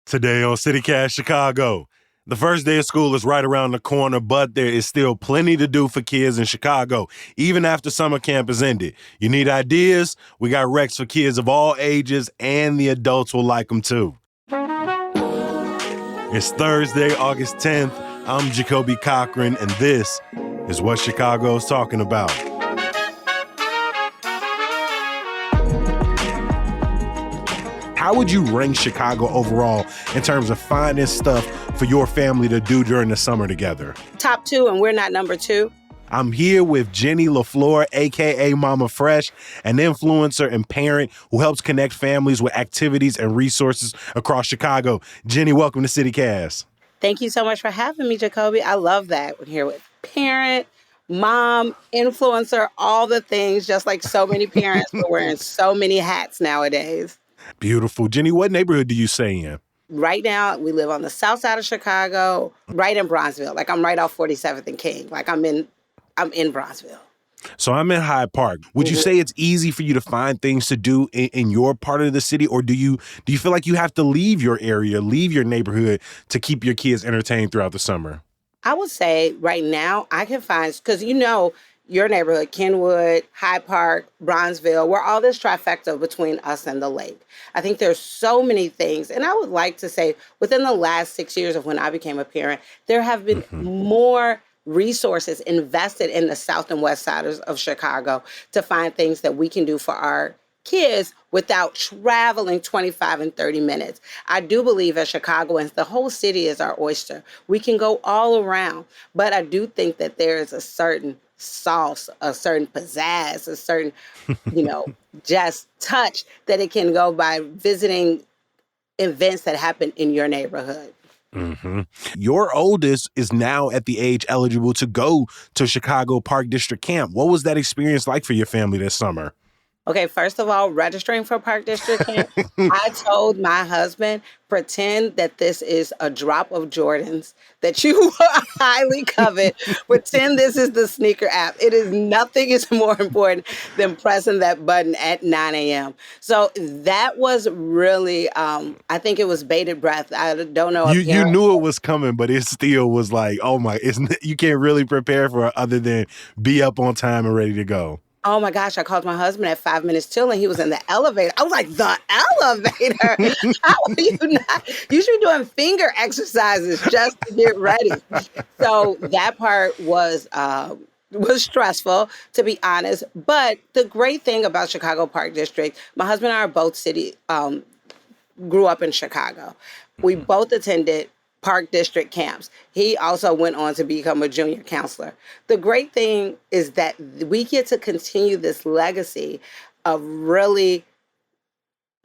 Today on CityCast Chicago. The first day of school is right around the corner, but there is still plenty to do for kids in Chicago, even after summer camp is ended. You need ideas? We got recs for kids of all ages, and the adults will like them too. It's Thursday, August 10th. I'm Jacoby Cochran, and this is what Chicago's talking about. How would you rank Chicago overall in terms of finding stuff for your family to do during the summer together? Top 2, and we're not number 2. I'm here with Jenny LeFlore, a.k.a. Mama Fresh, an influencer and parent who helps connect families with activities and resources across Chicago. Jenny, welcome to CityCast. Thank you so much for having me, Jacoby. I love that. We're here with parent, mom, influencer, all the things, just like so many parents are wearing so many hats nowadays. Beautiful. Jenny, what neighborhood do you stay in? Right now, we live on the south side of Chicago, right in Bronzeville. Like, I'm right off 47th and King. Like, I'm in Bronzeville. So I'm in Hyde Park. Would you say it's easy for you to find things to do in your part of the city, or do you feel like you have to leave your area, leave your neighborhood to keep your kids entertained throughout the summer? I would say right now I can find, because your neighborhood, Kenwood, Hyde Park, Bronzeville, we're all this trifecta between us and the lake. I think there's so many things. And I would like to say within the last 6 years of when I became a parent, there have been more resources invested in the south and west side of Chicago to find things that we can do for our kids without traveling 25 and 30 minutes. I do believe as Chicagoans, the whole city is our oyster. We can go all around, but I do think that there is a certain sauce, a certain pizzazz, a certain, just touch that it can go by visiting events that happen in your neighborhood. Mm-hmm. Your oldest is now at the age eligible to go to Chicago Park District Camp. What was that experience like for your family this summer? Okay, first of all, registering for Park District Camp, I told my husband, pretend that this is a drop of Jordans that you highly covet. Pretend this is the sneaker app. Nothing is more important than pressing that button at 9 a.m. So that was really, I think it was bated breath. I don't know. You knew it was coming, but it still was like, oh my, you can't really prepare for it other than be up on time and ready to go. Oh my gosh, I called my husband at 5 minutes till and he was in the elevator. I was like, the elevator? How are you not? You should be doing finger exercises just to get ready. So that part was stressful, to be honest. But the great thing about Chicago Park District, my husband and I are both grew up in Chicago. We both attended Park District camps. He also went on to become a junior counselor. The great thing is that we get to continue this legacy of really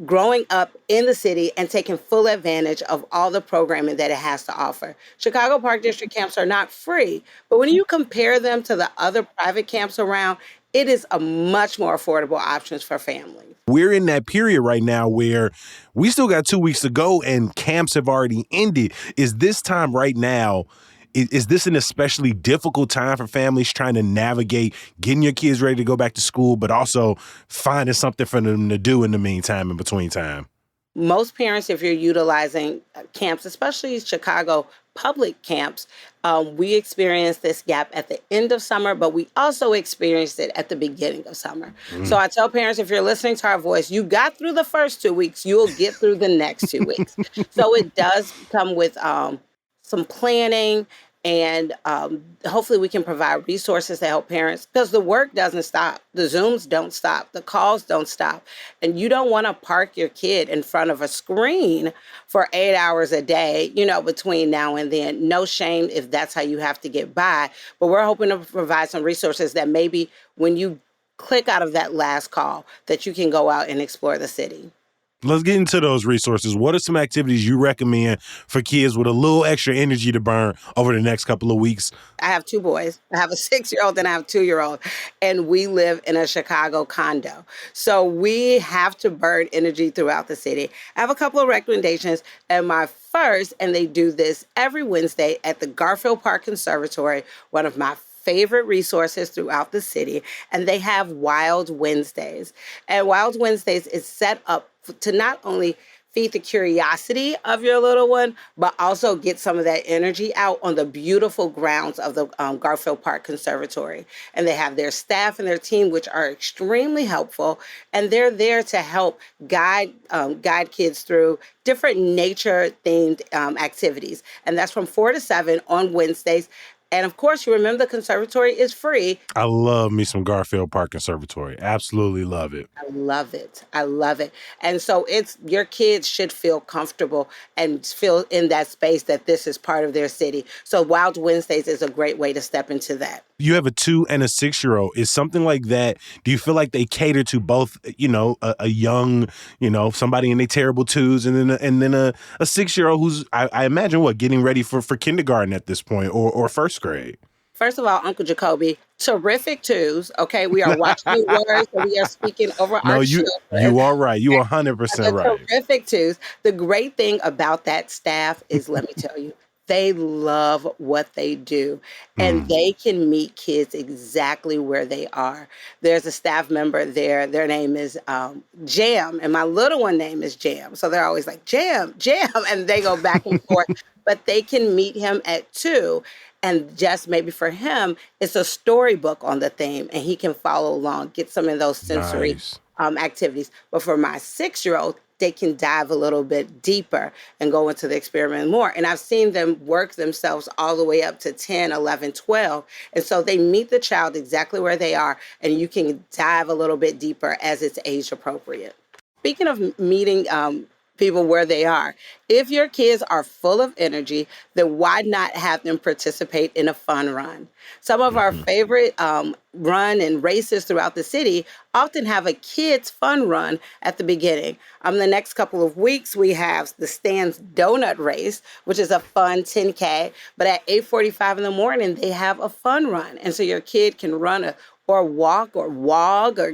growing up in the city and taking full advantage of all the programming that it has to offer. Chicago Park District camps are not free, but when you compare them to the other private camps around, it is a much more affordable options for families. We're in that period right now where we still got 2 weeks to go and camps have already ended. Is this time right now, is this an especially difficult time for families trying to navigate getting your kids ready to go back to school, but also finding something for them to do in the meantime, in between time? Most parents, if you're utilizing camps, especially Chicago public camps, we experienced this gap at the end of summer, but we also experienced it at the beginning of summer. So I tell parents, if you're listening to our voice, you got through the first 2 weeks, you'll get through the next 2 weeks. So it does come with some planning, and hopefully we can provide resources to help parents, because the work doesn't stop. The Zooms don't stop. The calls don't stop. And you don't want to park your kid in front of a screen for 8 hours a day, between now and then. No shame if that's how you have to get by. But we're hoping to provide some resources that maybe when you click out of that last call, that you can go out and explore the city. Let's get into those resources. What are some activities you recommend for kids with a little extra energy to burn over the next couple of weeks? I have 2 boys. I have a 6-year-old and I have a 2-year-old. And we live in a Chicago condo. So we have to burn energy throughout the city. I have a couple of recommendations. And my first, and they do this every Wednesday at the Garfield Park Conservatory, one of my favorite resources throughout the city, and they have Wild Wednesdays. And Wild Wednesdays is set up to not only feed the curiosity of your little one, but also get some of that energy out on the beautiful grounds of the Garfield Park Conservatory. And they have their staff and their team, which are extremely helpful, and they're there to help guide kids through different nature themed activities. And that's from 4 to 7 on Wednesdays. And of course, you remember the conservatory is free. I love me some Garfield Park Conservatory. Absolutely love it. I love it. I love it. And so it's your kids should feel comfortable and feel in that space that this is part of their city. So Wild Wednesdays is a great way to step into that. You have a 2 and a 6-year-old. Is something like that? Do you feel like they cater to both? A young, somebody in their terrible twos, and then a 6-year-old who's I imagine getting ready for kindergarten at this point or first grade. First of all, Uncle Jacoby, terrific twos. Okay, we are watching your words and we are speaking over No, our you children. are right. You 100% They're right. terrific twos. The great thing about that staff is, let me tell you, they love what they do and Mm, they can meet kids exactly where they are. There's a staff member there. Their name is Jam, and my little one name is Jam. So they're always like, Jam, Jam, and they go back and forth. But they can meet him at 2. And just maybe for him, it's a storybook on the theme, and he can follow along, get some of those sensory nice. activities. But for my 6-year-old, they can dive a little bit deeper and go into the experiment more. And I've seen them work themselves all the way up to 10, 11, 12. And so they meet the child exactly where they are, and you can dive a little bit deeper as it's age appropriate. Speaking of meeting people where they are, if your kids are full of energy, then why not have them participate in a fun run? Some of our Mhm. favorite run and races throughout the city often have a kids fun run at the beginning. The next couple of weeks we have the Stan's Donut Race, which is a fun 10K. But at 8:45 in the morning, they have a fun run, and so your kid can run a or walk or wog or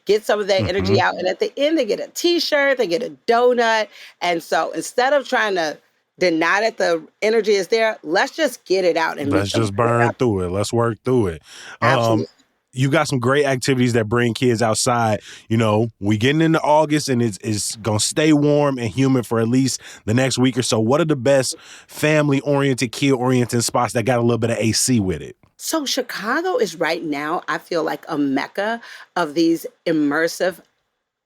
get some of that energy Mhm. out. And at the end, they get a T-shirt, they get a donut. And so instead of trying to deny that the energy is there, let's just get it out and meet Let's them just where they burn are. through it. Let's work through it. Um, Absolutely. you got some great activities that bring kids outside. We getting into August and it's gonna stay warm and humid for at least the next week or so. What are the best family-oriented, kid-oriented spots that got a little bit of AC with it? So Chicago is right now, I feel like a mecca of these immersive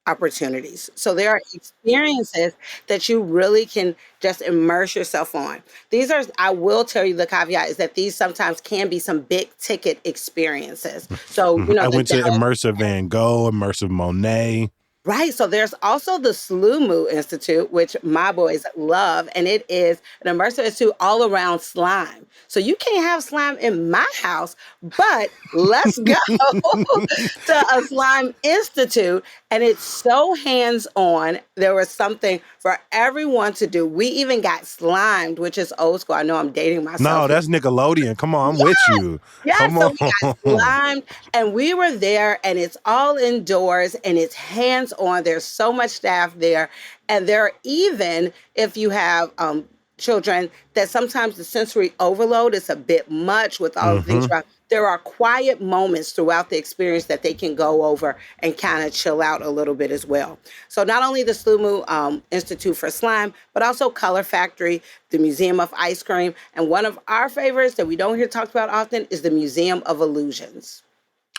opportunities. So there are experiences that you really can just immerse yourself on. These are, I will tell you the caveat is that these sometimes can be some big ticket experiences. So, Mhm. I the went to Dallas. Immersive Van Gogh, Immersive Monet. Right. So there's also the Slumu Institute, which my boys love, and it is an immersive institute all around slime. So you can't have slime in my house, but let's go to a slime institute. And it's so hands-on. There was something for everyone to do. We even got slimed, which is old school. I know I'm dating No, myself here. that's Nickelodeon. Come on, I'm with you. Yeah, Come so we got on. slimed and we were there and it's all indoors and it's hands-on. There's so much staff there. And there are even, if you have children, that sometimes the sensory overload is a bit much with all the things Hmm. around. There are quiet moments throughout the experience that they can go over and kind of chill out a little bit as well. So not only the Slumu Institute for Slime, but also Color Factory, the Museum of Ice Cream, and one of our favorites that we don't hear talked about often is the Museum of Illusions.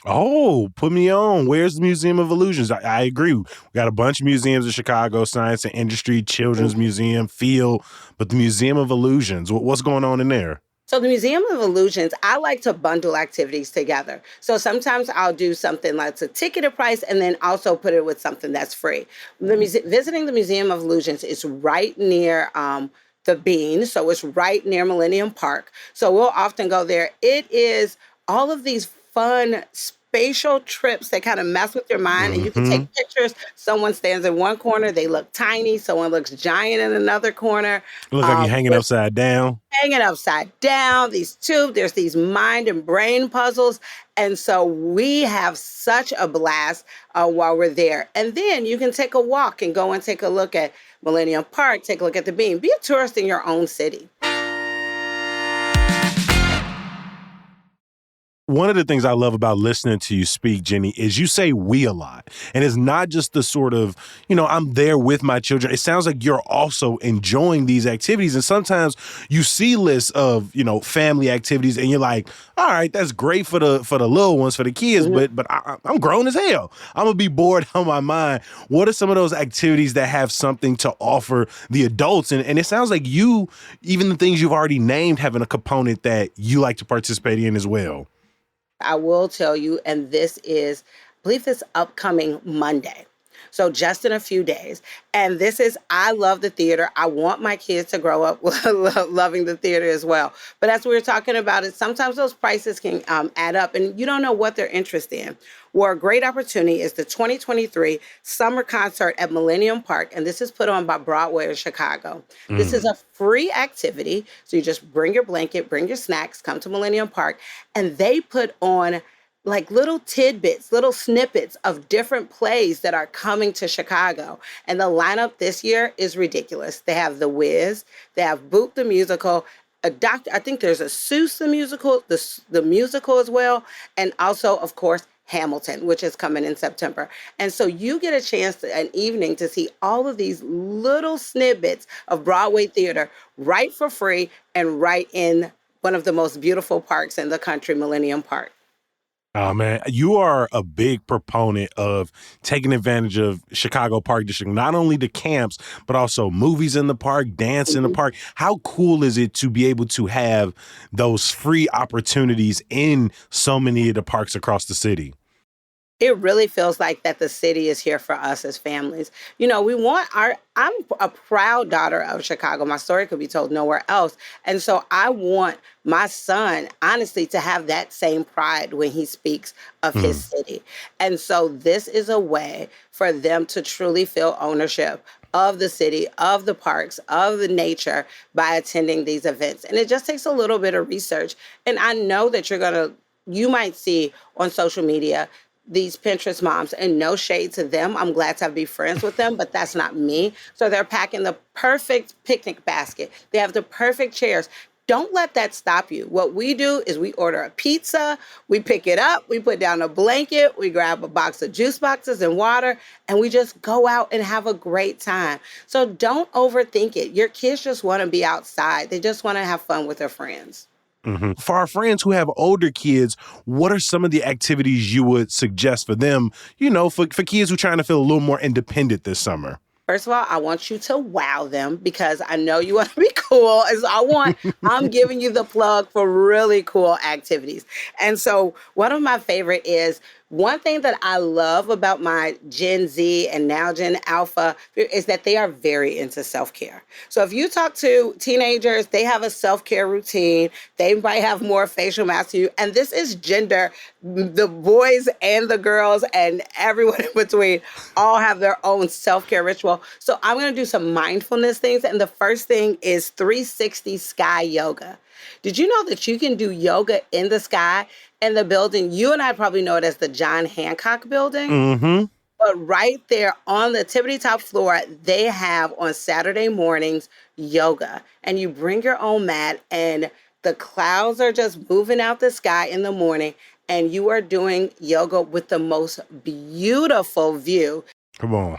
Oh, put me on. Where's the Museum of Illusions? I agree. We got a bunch of museums in Chicago, Science and Industry, Children's Museum, Field, but the Museum of Illusions, what's going on in there? So the Museum of Illusions, I like to bundle activities together. So sometimes I'll do something like a ticketed price and then also put it with something that's free. Visiting the Museum of Illusions is right near the Bean, so it's right near Millennium Park. So we'll often go there. It is all of these fun spatial trips that kind of mess with your mind, and you can Hmm. take pictures. Someone stands in one corner, they look tiny. Someone looks giant in another corner. It looks like you're hanging There's upside down. hanging upside down, these tubes, there's these mind and brain puzzles. And so we have such a blast while we're there. And then you can take a walk and go and take a look at Millennium Park, take a look at the Bean. Be a tourist in your own city. One of the things I love about listening to you speak, Jenny, is you say we a lot. And it's not just the sort of, I'm there with my children. It sounds like you're also enjoying these activities. And sometimes you see lists of, family activities and you're like, all right, that's great for the little ones, for the kids, Mhm. but I'm grown as hell. I'm gonna be bored on my mind. What are some of those activities that have something to offer the adults? And it sounds like you, even the things you've already named, having a component that you like to participate in as well. I will tell you, and this is, I believe this upcoming Monday. So just in a few days. And this is, I love the theater. I want my kids to grow up loving the theater as well. But as we were talking about it, sometimes those prices can add up and you don't know what they're interested in. Well, a great opportunity is the 2023 summer concert at Millennium Park. And this is put on by Broadway in Chicago. This is Mm. a free activity. So you just bring your blanket, bring your snacks, come to Millennium Park, and they put on like little tidbits, little snippets of different plays that are coming to Chicago. And the lineup this year is ridiculous. They have The Wiz, they have Boot the Musical, a doctor, I think there's a Seuss the musical, the musical as well, and also, of course, Hamilton, which is coming in September. And so you get a chance an evening to see all of these little snippets of Broadway theater right for free and right in one of the most beautiful parks in the country, Millennium Park. Oh man, you are a big proponent of taking advantage of Chicago Park District, not only the camps, but also movies in the park, dance in the Mhm. park. How cool is it to be able to have those free opportunities in so many of the parks across the city? It really feels like that the city is here for us as families. We want I'm a proud daughter of Chicago. My story could be told nowhere else. And so I want my son, honestly, to have that same pride when he speaks of his Mm. city. And so this is a way for them to truly feel ownership of the city, of the parks, of the nature by attending these events. And it just takes a little bit of research. And I know that you might see on social media these Pinterest moms, and no shade to them. I'm glad to be friends with them, but that's not me. So they're packing the perfect picnic basket. They have the perfect chairs. Don't let that stop you. What we do is we order a pizza, we pick it up, we put down a blanket, we grab a box of juice boxes and water, and we just go out and have a great time. So don't overthink it. Your kids just want to be outside. They just want to have fun with their friends. Mhm. For our friends who have older kids, what are some of the activities you would suggest for them, for kids who are trying to feel a little more independent this summer? First of all, I want you to wow them because I know you want to be cool. And so I'm giving you the plug for really cool activities. And so one of my favorite is one thing that I love about my Gen Z and now Gen Alpha is that they are very into self-care. So if you talk to teenagers, they have a self-care routine. They might have more facial masks to you. And this is gender, the boys and the girls and everyone in between all have their own self-care ritual. So I'm going to do some mindfulness things. And the first thing is 360 sky yoga. Did you know that you can do yoga in the sky in the building? You and I probably know it as the John Hancock building. Mm-hmm. But right there on the tippity top floor, they have on Saturday mornings yoga. And you bring your own mat, and the clouds are just moving out the sky in the morning. And you are doing yoga with the most beautiful view. Come on.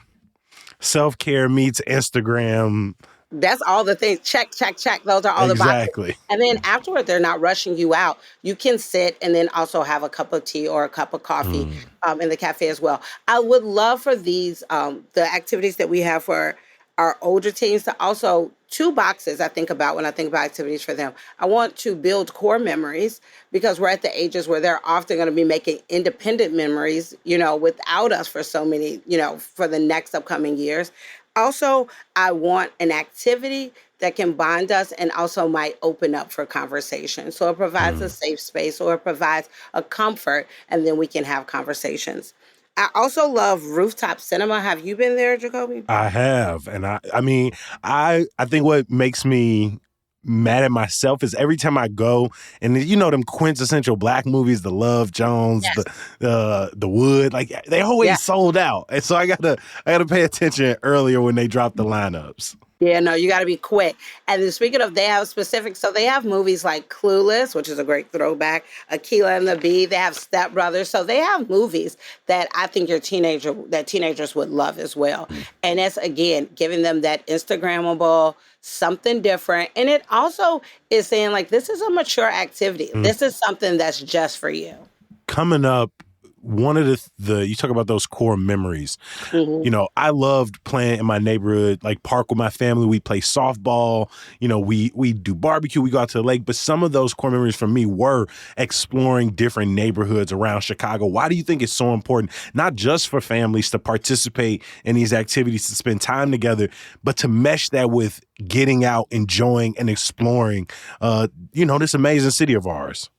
Self-care meets Instagram. That's all the things. Check, check, check. Those are all the boxes. Exactly. And then afterward, they're not rushing you out. You can sit and then also have a cup of tea or a cup of coffee Mm. in the cafe as well. I would love for these, the activities that we have for our older teens to also two boxes I think about when I think about activities for them. I want to build core memories because we're at the ages where they're often going to be making independent memories, without us for so many, for the next upcoming years. Also, I want an activity that can bond us and also might open up for conversation. So it provides a Mm. safe space or it provides a comfort, and then we can have conversations. I also love rooftop cinema. Have you been there, Jacoby? I have. And I mean, I think what makes me mad at myself is every time I go and them quintessential black movies, the Love Jones, Yes. the Wood, like they Yeah. always sold out. And so I gotta pay attention earlier when they drop the lineups. Yeah, no, you got to be quick. And then speaking of, they have specific, so they have movies like Clueless, which is a great throwback, Aquila and the Bee. They have Step Brothers, so they have movies that I think that teenagers would love as well. Mm. And it's again giving them that Instagrammable something different, and it also is saying like this is a mature activity. Mm. This is something that's just for you. Coming up, one of the you talk about those core memories. Mhm. I loved playing in my neighborhood, like park with my family. We play softball. We do barbecue. We go out to the lake. But some of those core memories for me were exploring different neighborhoods around Chicago. Why do you think it's so important, not just for families to participate in these activities, to spend time together, but to mesh that with getting out, enjoying, and exploring, this amazing city of ours?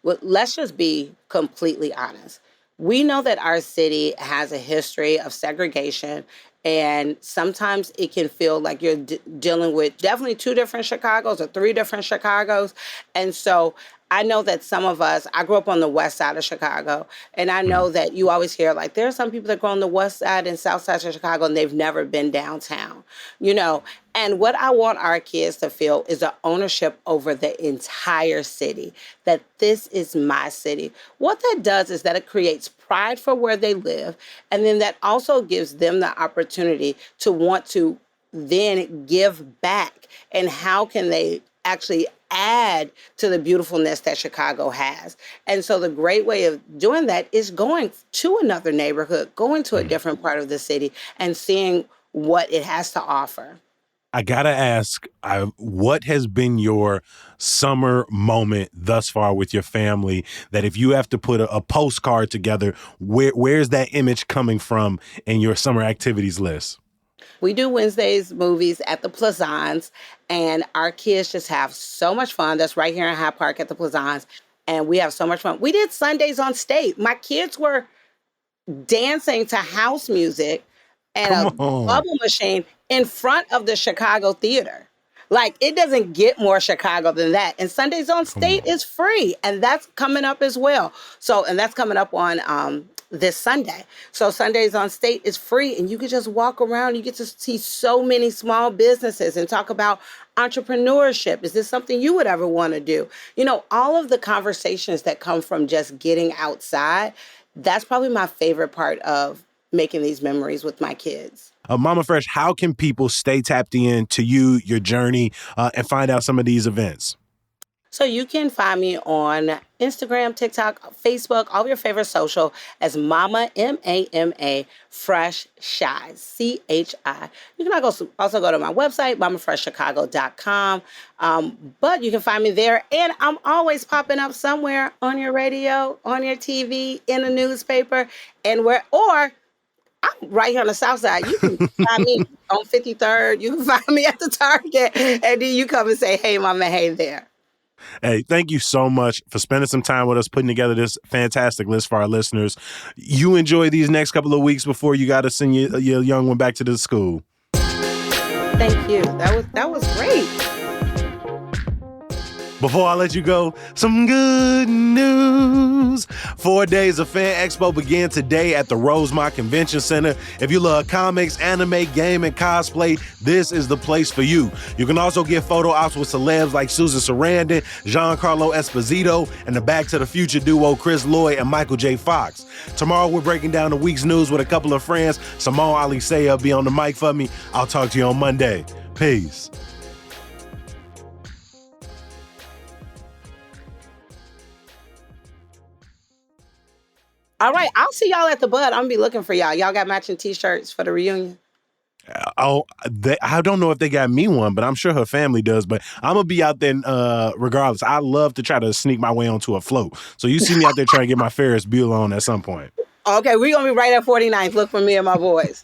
Well, let's just be completely honest. We know that our city has a history of segregation, and sometimes it can feel like you're dealing with definitely two different Chicagos or three different Chicagos. And so I know that some of us, I grew up on the west side of Chicago, and I Mm. know that you always hear like there are some people that go on the west side and south side of Chicago and they've never been downtown, you know. And what I want our kids to feel is the ownership over the entire city, that this is my city. What that does is that it creates pride for where they live. And then that also gives them the opportunity to want to then give back. And how can they actually add to the beautifulness that Chicago has? And so the great way of doing that is going to another neighborhood, going to a Mm. different part of the city and seeing what it has to offer. I gotta ask, what has been your summer moment thus far with your family? That if you have to put a postcard together, where's that image coming from in your summer activities list? We do Wednesdays movies at the Plazans, and our kids just have so much fun. That's right here in High Park at the Plazans, and we have so much fun. We did Sundays on State. My kids were dancing to house music and Come a on. bubble machine in front of the Chicago Theater. Like it doesn't get more Chicago than that. And Sundays on Come State on. is free, and that's coming up as well. So, and that's coming up on this Sunday. So Sundays on State is free, and you can just walk around. You get to see so many small businesses and talk about entrepreneurship. Is this something you would ever want to do? All of the conversations that come from just getting outside. That's probably my favorite part of making these memories with my kids. Mama Fresh, how can people stay tapped in to you, your journey, and find out some of these events? So you can find me on Instagram, TikTok, Facebook, all your favorite social as Mama MAMA Fresh Shy CHI. You can also go to my website, mamafreshchicago.com. But you can find me there, and I'm always popping up somewhere on your radio, on your TV, in a newspaper, and where or I'm right here on the south side. You can find me on 53rd. You can find me at the Target, and then you come and say, "Hey, Mama, hey there." Hey, thank you so much for spending some time with us, putting together this fantastic list for our listeners. You enjoy these next couple of weeks before you got to send your young one back to the school. Thank you. That was great. Before I let you go, some good news. 4 days of Fan Expo begin today at the Rosemont Convention Center. If you love comics, anime, gaming, cosplay, this is the place for you. You can also get photo ops with celebs like Susan Sarandon, Giancarlo Esposito, and the Back to the Future duo Chris Lloyd and Michael J. Fox. Tomorrow, we're breaking down the week's news with a couple of friends. Simone Alicea will be on the mic for me. I'll talk to you on Monday. Peace. All right, I'll see y'all at the Bud. I'm gonna be looking for y'all. Y'all got matching T-shirts for the reunion? I don't know if they got me one, but I'm sure her family does. But I'm gonna be out there regardless. I love to try to sneak my way onto a float. So you see me out there trying to get my Ferris Bueller on at some point. Okay, we're gonna be right at 49th. Look for me and my boys.